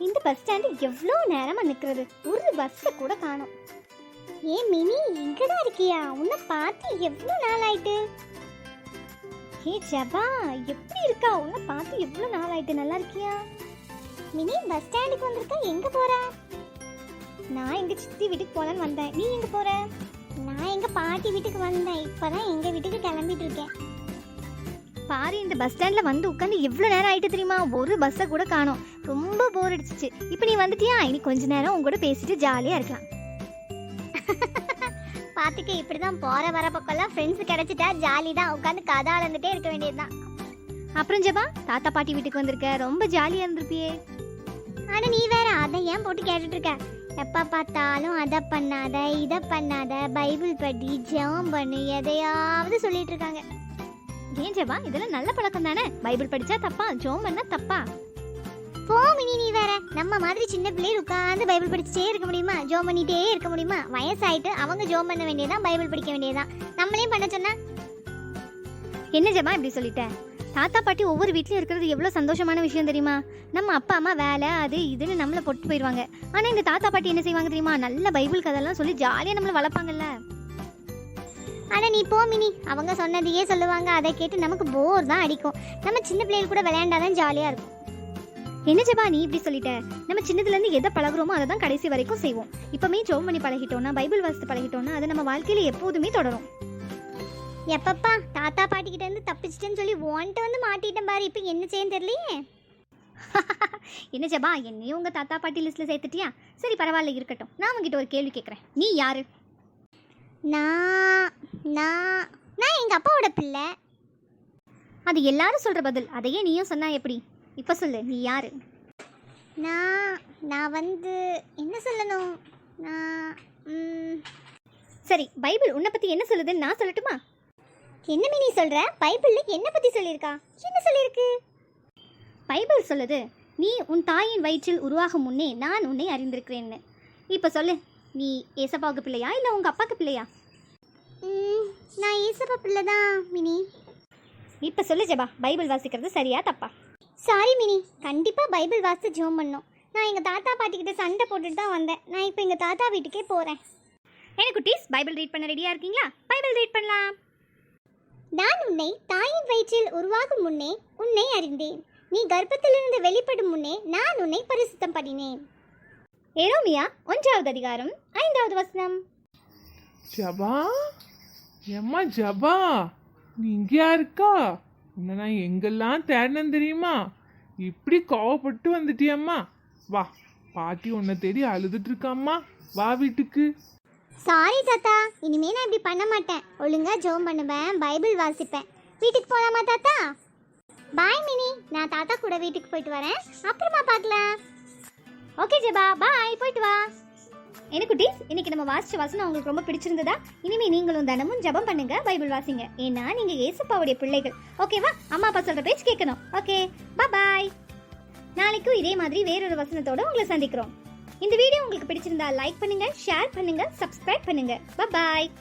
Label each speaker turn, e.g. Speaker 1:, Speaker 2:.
Speaker 1: இந்த bus stand எவ்வளோ நேரமா நிற்கிறது, ஒரு பஸ்ஸை கூட காணோம். ஏன் மினி இங்கடா இருக்கியா? உன்னை பார்த்து எவ்வளோ நாள் ஆயிட்டு. ஏ ஜபா எப்படி இருக்கா? உன்னை பார்த்து எவ்வளோ நாள் ஆயிட்டு. நல்லா இருக்கியா? மினி பஸ் ஸ்டாண்டுக்கு வந்திருக்க, எங்க போற? நான் எங்க சித்தி வீட்டுக்கு போலான்னு வந்தேன். நீ எங்க போற? நான் எங்க பாட்டி வீட்டுக்கு வந்தேன். இப்பதான் எங்க வீட்டுக்கு கிளம்பிட்டு இருக்கேன். பாரு, இந்த பஸ் ஸ்டாண்ட்ல வந்து உட்காந்து எவ்வளோ நேரம் ஆயிட்டு தெரியுமா? ஒரு பஸ்ஸை கூட காணோம். ரொம்ப போர் அடிச்சிச்சு. இப்போ நீ வந்துட்டியா? இனி கொஞ்ச நேரம் உங்க கூட பேசிட்டு ஜாலியா இருக்கலாம். பாத்துக்க, இப்படிதான் போற வர பக்கம்லாம் ஃப்ரெண்ட்ஸ் கிடைச்சிட்டா ஜாலி தான். உட்காந்து கதை அளந்துட்டே இருக்க வேண்டியதுதான். அப்புறம் ஜபா, தாத்தா பாட்டி வீட்டுக்கு வந்திருக்க, ரொம்ப ஜாலியா இருந்திருப்பியே. ஆனா நீ வேற அதை ஏன் போட்டு கேட்டுட்டு இருக்க? எப்ப பார்த்தாலும் அதை பண்ணாத இதை பண்ணாத, பைபிள் படி ஜெபம் பண்ணு, எதையாவது சொல்லிட்டு இருக்காங்க. ஏன் ஜபா, இதெல்லாம் நல்ல பழக்கம் தானே. பைபிள் படிச்சா தப்பா? ஜெபம் பண்ணா தப்பா? போ மினி, நீ வேற. நம்ம மாதிரி சின்ன பிள்ளைகள் உட்காந்து பைபிள் படிச்சுட்டே இருக்க முடியுமா? ஜெபம் பண்ணிட்டே இருக்க முடியுமா? வயசாயிட்டு அவங்க ஜெபம் பண்ண வேண்டியதான், பைபிள் படிக்க வேண்டியதான். நம்மளையும் பண்ண சொன்னா என்ன ஜபா இப்படி சொல்லிட்டேன்? தாத்தா பாட்டி ஒவ்வொரு வீட்லயும் இருக்கிறது எவ்வளவு சந்தோஷமான விஷயம் தெரியுமா? நம்ம அப்பா அம்மா வேலை அது இதுன்னு நம்மளை போட்டு போயிடுவாங்க. ஆனா இந்த தாத்தா பாட்டி என்ன செய்வாங்க தெரியுமா? நல்ல பைபிள் கதையெல்லாம் சொல்லி ஜாலியா நம்மளை வளர்ப்பாங்கல்ல. ஆனா நீ போ மினி, அவங்க சொன்னதையே சொல்லுவாங்க. அதை கேட்டு நமக்கு போர் தான் அடிக்கும். நம்ம சின்ன பிள்ளைகள் கூட விளையாண்டாதான் ஜாலியா இருக்கும். என்ன ஜபா நீ இப்படி சொல்லிட்ட? நம்ம சின்னதுல இருந்து எதை பழகுறோமோ அதை தான் கடைசி வரைக்கும் செய்வோம். இப்பமே ஜெபம் பண்ணி பழகிட்டோம்னா, பைபிள் வாசித்து பழகிட்டோம்னா அது நம்ம வாழ்க்கையில எப்போதுமே தொடரும். எப்பப்பா தாத்தா பாட்டி கிட்ட இருந்து தப்பிச்சிட்டேன்னு சொல்லி ஓன்ட்டு வந்து மாட்டிட்டேன் பாரு. இப்போ என்ன செய்யன்னு தெரியலையே. என்ன ஜபா, என்னையும் உங்க தாத்தா பாட்டி லிஸ்ட்ல சேர்த்துட்டியா? சரி பரவாயில்ல, இருக்கட்டும். நான் உங்ககிட்ட ஒரு கேள்வி கேட்குறேன். நீ யாரு? நான் நான் நான் எங்க அப்பாவோட பிள்ளை. அது எல்லாரும் சொல்ற பதில். அதையே நீயும் சொன்னா எப்படி? இப்ப சொல்லு, நீ யாரு? நான் வந்து என்ன சொல்லணும்? சரி, பைபிள் உன்னை பத்தி என்ன சொல்லுதுன்னு நான் சொல்லட்டுமா? என்ன நீ சொல்ற? பைபிள்ல என்ன பத்தி சொல்லியிருக்கா? என்ன சொல்லியிருக்கு? பைபிள் சொல்லுது, நீ உன் தாயின் வயிற்றில் உருவாகும் முன்னே நான் உன்னை அறிந்திருக்கிறேன்னு. இப்ப சொல்லு, நீ ஏசப்பாவுக்கு பிள்ளையா இல்லை உங்க அப்பாவுக்கு பிள்ளையா? நான் ஏசப்பா பிள்ளை தான் மினி. இப்போ சொல்லு ஜபா, பைபிள் வாசிக்கிறது சரியா தப்பா? சாரி மினி, கண்டிப்பாக பைபிள் வாசித்து ஜெபம் பண்ணோம். நான் எங்கள் தாத்தா பாட்டிக்கிட்ட சண்டை போட்டுட்டு தான் வந்தேன். நான் இப்போ எங்கள் தாத்தா வீட்டுக்கே போகிறேன். எனக்கு குட்டீஸ், பைபிள் ரீட் பண்ண ரெடியாக இருக்கீங்களா? பைபிள் ரீட் பண்ணலாம். நான் உன்னை தாயின் வயிற்றில் உருவாகும் முன்னே உன்னை அறிந்தேன். நீ கர்ப்பத்திலிருந்து வெளிப்படும் முன்னே நான் உன்னை பரிசுத்தம் பண்ணினேன். எரோமியா 1வது அதிகாரம் 5வது வசனம்.
Speaker 2: ஜபா, ஏம்மா ஜபா, நீ இங்கேயா இருக்கா? உன்னை நான் எங்கெல்லாம் தேடினேன் தெரியுமா? இப்படி கோவப்பட்டு வந்துட்டியம்மா. வா, பாட்டி உன்னை தேடி அழுதுட்டு இருக்காம்மா. வா வீட்டுக்கு.
Speaker 1: சாரி தாத்தா, இனிமே நான் இப்படி பண்ண மாட்டேன். ஒழுங்கா ஜெபம் பண்ணுவேன், பைபிள் வாசிப்பேன். வீட்டுக்கு போலாமா தாத்தா? பாய் மினி, நான் தாத்தா கூட வீட்டுக்கு போயிட்டு வரேன். அப்புறமா பார்க்கலாம். ஓகே ஜபா, பாய், போயிட்டு வா. என்ன குட்டீஸ், இன்னைக்கு நம்ம வாசிச்ச வசனம் உங்களுக்கு ரொம்ப பிடிச்சிருந்ததா? இனிமே நீங்களும் தினமும் ஜெபம் பண்ணுங்க, பைபிள் வாசிங்க. ஏன்னா நீங்க ஏசப்பாவுடைய பிள்ளைகள். ஓகேவா? அம்மா அப்பா சொல்ற பேச்சு கேட்கணும். ஓகே, பாய். நாளைக்கும் இதே மாதிரி வேறொரு வசனத்தோட உங்களை சந்திக்கிறோம். இந்த வீடியோ உங்களுக்கு பிடிச்சிருந்தா லைக் பண்ணுங்க, ஷேர் பண்ணுங்க, சப்ஸ்கிரைப் பண்ணுங்க. பாய்.